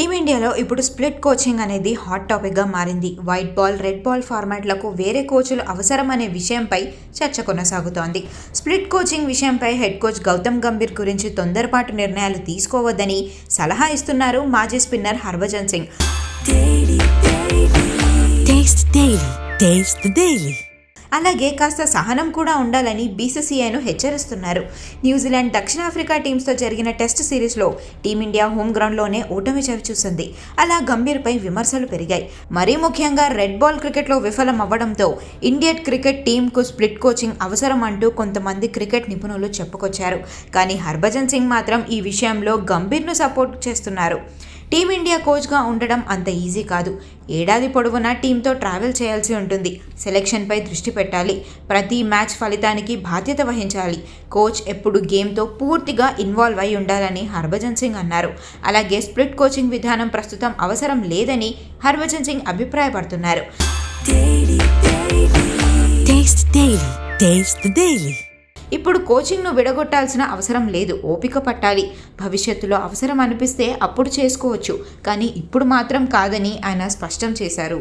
టీమిండియాలో ఇప్పుడు split coaching అనేది hot టాపిక్గా మారింది. వైట్ బాల్, రెడ్ బాల్ ఫార్మాట్లకు వేరే కోచ్లు అవసరం అనే విషయంపై చర్చ కొనసాగుతోంది. స్ప్లిట్ కోచింగ్ విషయంపై హెడ్ కోచ్ గౌతమ్ గంభీర్ గురించి తొందరపాటు నిర్ణయాలు తీసుకోవద్దని సలహా ఇస్తున్నారు మాజీ స్పిన్నర్ హర్భజన్ సింగ్. అలాగే కాస్త సహనం కూడా ఉండాలని బీసీసీఐను హెచ్చరిస్తున్నారు. న్యూజిలాండ్, దక్షిణాఫ్రికా టీమ్స్తో జరిగిన టెస్ట్ సిరీస్లో టీమిండియా హోమ్ గ్రౌండ్లోనే ఓటమి చవిచూసింది. అలా గంభీర్పై విమర్శలు పెరిగాయి. మరీ ముఖ్యంగా రెడ్ బాల్ క్రికెట్లో విఫలం అవ్వడంతో ఇండియన్ క్రికెట్ టీంకు స్ప్లిట్ కోచింగ్ అవసరం అంటూ కొంతమంది క్రికెట్ నిపుణులు చెప్పుకొచ్చారు. కానీ హర్భజన్ సింగ్ మాత్రం ఈ విషయంలో గంభీర్ను సపోర్ట్ చేస్తున్నారు. టీమిండియా కోచ్గా ఉండడం అంత ఈజీ కాదు. ఏడాది పొడవునా టీంతో ట్రావెల్ చేయాల్సి ఉంటుంది. సెలెక్షన్పై దృష్టి పెట్టాలి. ప్రతి మ్యాచ్ ఫలితానికి బాధ్యత వహించాలి. కోచ్ ఎప్పుడు గేమ్తో పూర్తిగా ఇన్వాల్వ్ అయి ఉండాలని హర్భజన్ సింగ్ అన్నారు. అలాగే స్ప్లిట్ కోచింగ్ విధానం ప్రస్తుతం అవసరం లేదని హర్భజన్ సింగ్ అభిప్రాయపడుతున్నారు. ఇప్పుడు కోచింగ్ను విడగొట్టాల్సిన అవసరం లేదు. ఓపిక పట్టాలి. భవిష్యత్తులో అవసరం అనిపిస్తే అప్పుడు చేసుకోవచ్చు, కానీ ఇప్పుడు మాత్రం కాదని ఆయన స్పష్టం చేశారు.